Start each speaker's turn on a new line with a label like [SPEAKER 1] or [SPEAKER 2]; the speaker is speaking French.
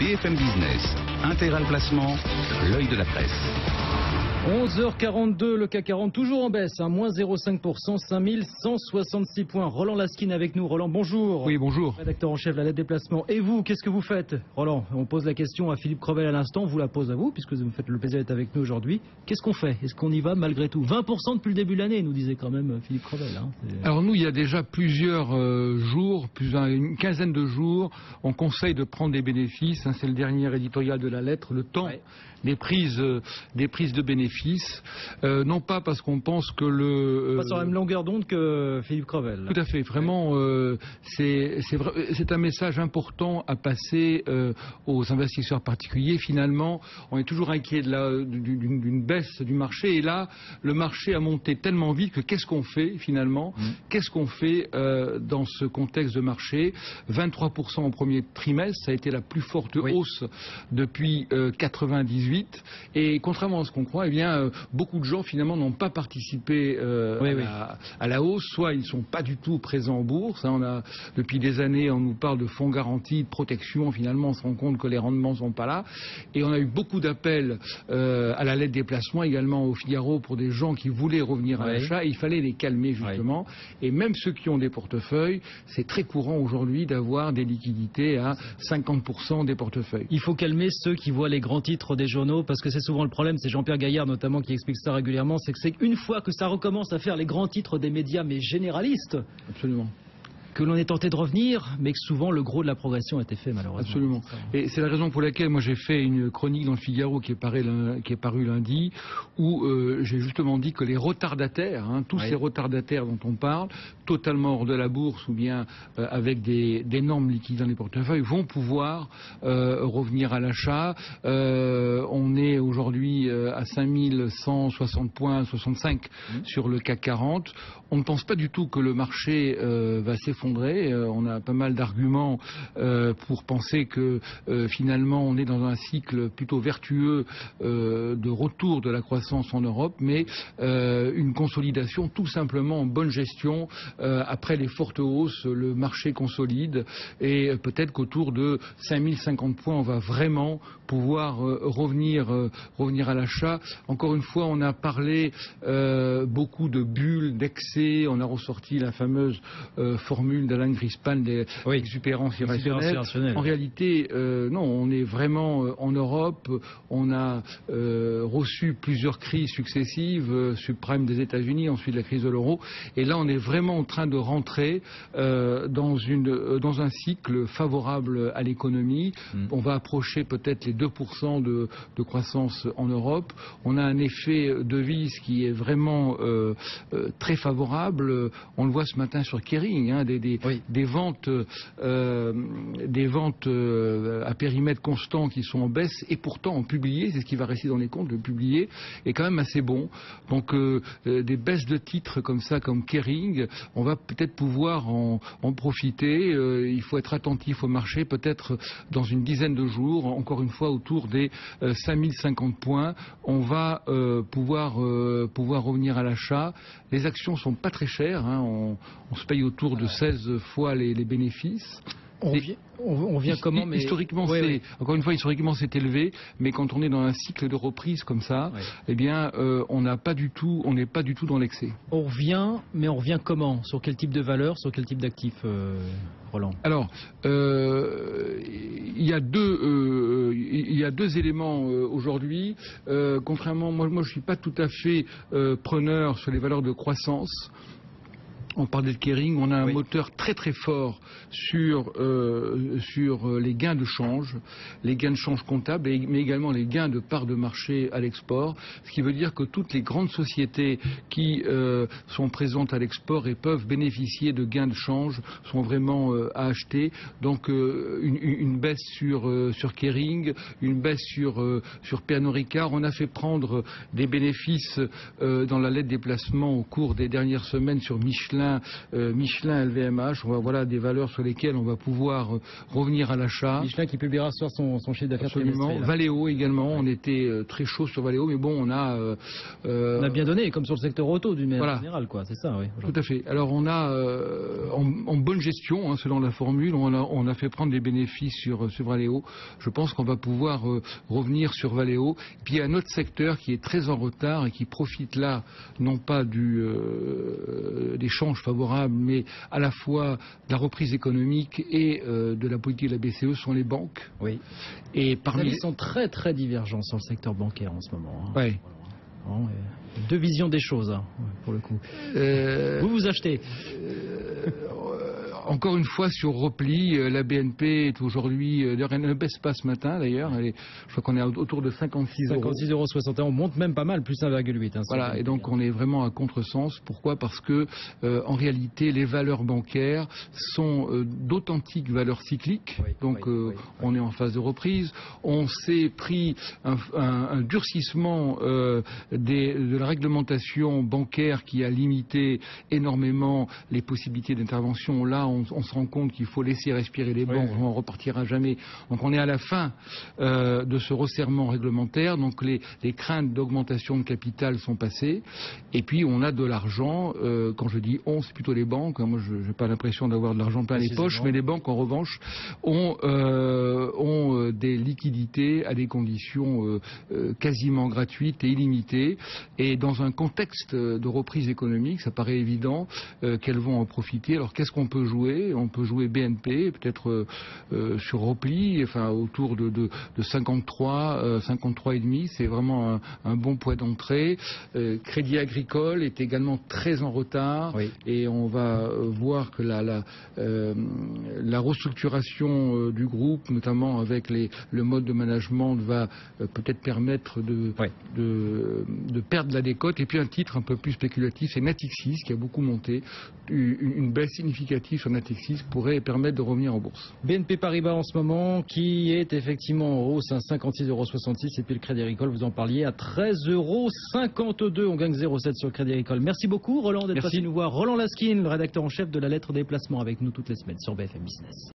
[SPEAKER 1] BFM Business, Intégral Placement, l'œil de la presse.
[SPEAKER 2] 11h42, le CAC 40 toujours en baisse, moins 0,5%, 5166 points. Roland Laskin avec nous. Roland, bonjour.
[SPEAKER 3] Oui, bonjour.
[SPEAKER 2] Rédacteur en chef de la lettre des placements. Et vous, qu'est-ce que vous faites? Roland, on pose la question à Philippe Crevel à l'instant, on vous la pose à vous, puisque vous me faites le plaisir d'être avec nous aujourd'hui. Qu'est-ce qu'on fait? Est-ce qu'on y va malgré tout? 20% depuis le début de l'année, nous disait quand même Philippe Crevel.
[SPEAKER 3] Alors nous, il y a déjà plusieurs jours, une quinzaine de jours, on conseille de prendre des bénéfices. C'est le dernier éditorial de la lettre, le temps des prises de bénéfices. Non pas parce qu'on pense que
[SPEAKER 2] pas sur la même longueur d'onde que Philippe Crevel.
[SPEAKER 3] Tout à fait, vraiment, c'est un message important à passer aux investisseurs particuliers. Finalement, on est toujours inquiet d'une baisse du marché, et là, le marché a monté tellement vite que qu'est-ce qu'on fait finalement? Qu'est-ce qu'on fait dans ce contexte de marché? 23% au premier trimestre, ça a été la plus forte hausse depuis 98, et contrairement à ce qu'on croit, eh bien, beaucoup de gens finalement n'ont pas participé à la hausse, soit ils ne sont pas du tout présents en bourse. Depuis des années, on nous parle de fonds garantis, de protection. Finalement, on se rend compte que les rendements ne sont pas là. Et on a eu beaucoup d'appels à la lettre des placements, également au Figaro, pour des gens qui voulaient revenir à l'achat. Il fallait les calmer justement. Et même ceux qui ont des portefeuilles, c'est très courant aujourd'hui d'avoir des liquidités à 50% des portefeuilles.
[SPEAKER 2] Il faut calmer ceux qui voient les grands titres des journaux, parce que c'est souvent le problème. C'est Jean-Pierre Gaillard notamment qui explique ça régulièrement, c'est qu'une fois que ça recommence à faire les grands titres des médias, mais généralistes,
[SPEAKER 3] absolument,
[SPEAKER 2] que l'on est tenté de revenir, mais que souvent le gros de la progression a été fait malheureusement.
[SPEAKER 3] Absolument. Et c'est la raison pour laquelle moi j'ai fait une chronique dans le Figaro qui est parue lundi, où j'ai justement dit que les retardataires, tous ces retardataires dont on parle, totalement hors de la bourse ou bien avec d'énormes liquidités dans les portefeuilles, vont pouvoir revenir à l'achat. On est aujourd'hui à 5160 points, 65 sur le CAC 40. On ne pense pas du tout que le marché va s'effondrer. On a pas mal d'arguments pour penser que finalement on est dans un cycle plutôt vertueux de retour de la croissance en Europe, mais une consolidation tout simplement en bonne gestion. Après les fortes hausses, le marché consolide, et peut-être qu'autour de 5050 points, on va vraiment pouvoir revenir à l'achat. Encore une fois, on a parlé beaucoup de bulles, d'excès. On a ressorti la fameuse formule d'Alan Greenspan des exubérances irrationnelles. En réalité, non, on est vraiment en Europe. On a reçu plusieurs crises successives, subprime des États-Unis, ensuite la crise de l'euro, et là on est vraiment en train de rentrer dans un cycle favorable à l'économie. On va approcher peut-être les 2% de croissance en Europe. On a un effet devise qui est vraiment très favorable. On le voit ce matin sur Kering, des ventes à périmètre constant qui sont en baisse, et pourtant en publié, c'est ce qui va rester dans les comptes, le publié est quand même assez bon. Donc des baisses de titres comme ça, comme Kering, on va peut-être pouvoir en profiter. Il faut être attentif au marché, peut-être dans une dizaine de jours, encore une fois autour des 5050 points, on va pouvoir revenir à l'achat. Les actions sont pas très chères, on se paye autour de 16 fois les bénéfices.
[SPEAKER 2] On vient comment, mais
[SPEAKER 3] historiquement, encore une fois, historiquement c'est élevé, mais quand on est dans un cycle de reprise comme ça, eh bien, on n'est pas du tout dans l'excès.
[SPEAKER 2] On revient, mais on revient comment? Sur quel type de valeur, sur quel type d'actif, Roland?
[SPEAKER 3] Alors, il y a deux éléments aujourd'hui. Contrairement, moi, je suis pas tout à fait preneur sur les valeurs de croissance. On parlait de Kering, on a un moteur très très fort sur les gains de change comptables, mais également les gains de part de marché à l'export, ce qui veut dire que toutes les grandes sociétés qui sont présentes à l'export et peuvent bénéficier de gains de change sont vraiment à acheter. Donc une baisse sur Kering, une baisse sur Pernod Ricard. On a fait prendre des bénéfices dans la lettre des placements au cours des dernières semaines sur Michelin Michelin, Michelin, LVMH. Voilà des valeurs sur lesquelles on va pouvoir revenir à l'achat.
[SPEAKER 2] Michelin qui publiera ce soir son chiffre d'affaires
[SPEAKER 3] trimestriel. Valeo également, on était très chaud sur Valeo, mais bon, on a
[SPEAKER 2] bien donné, comme sur le secteur auto d'une manière générale, quoi. C'est ça, oui.
[SPEAKER 3] Tout à fait. Alors on a en bonne gestion, selon la formule, on a fait prendre des bénéfices sur Valeo. Je pense qu'on va pouvoir revenir sur Valeo. Et puis il y a un autre secteur qui est très en retard et qui profite là, non pas des changes favorables, mais à la fois de la reprise économique et de la politique de la BCE, sont les banques.
[SPEAKER 2] Oui.
[SPEAKER 3] Et parmi
[SPEAKER 2] les sont très très divergents sur le secteur bancaire en ce moment.
[SPEAKER 3] Oui.
[SPEAKER 2] Deux visions des choses, pour le coup. Vous achetez
[SPEAKER 3] encore une fois sur repli, la BNP est aujourd'hui, elle ne baisse pas ce matin d'ailleurs, je crois qu'on est autour de 56 euros.
[SPEAKER 2] 56,61 €, on monte même pas mal, plus 1,8.
[SPEAKER 3] Voilà, et donc on est vraiment à contresens. Pourquoi ? Parce que en réalité les valeurs bancaires sont d'authentiques valeurs cycliques, on est en phase de reprise. On s'est pris un durcissement de la réglementation bancaire qui a limité énormément les possibilités d'intervention. Là, on se rend compte qu'il faut laisser respirer les banques, on ne repartira jamais. Donc on est à la fin de ce resserrement réglementaire, donc les craintes d'augmentation de capital sont passées, et puis on a de l'argent, quand je dis on, c'est plutôt les banques, moi je n'ai pas l'impression d'avoir de l'argent plein les poches, mais les banques en revanche ont des liquidités à des conditions quasiment gratuites et illimitées, et dans un contexte de reprise économique, ça paraît évident qu'elles vont en profiter. Alors qu'est-ce qu'on peut jouer ? On peut jouer BNP, peut-être sur repli, autour de 53, 53,5, c'est vraiment un bon point d'entrée. Crédit Agricole est également très en retard, et on va voir que la restructuration du groupe, notamment avec le mode de management, va peut-être permettre de perdre la décote. Et puis un titre un peu plus spéculatif, c'est Natixis, qui a beaucoup monté. Une baisse significative sur Natixis pourrait permettre de revenir en bourse.
[SPEAKER 2] BNP Paribas en ce moment, qui est effectivement en hausse, 56,66 €, et puis le Crédit Agricole, vous en parliez, à 13,52 €. On gagne 0,7 sur le Crédit Agricole. Merci beaucoup Roland d'être passé nous voir. Roland Laskin, le rédacteur en chef de la lettre des placements, avec nous toutes les semaines sur BFM Business.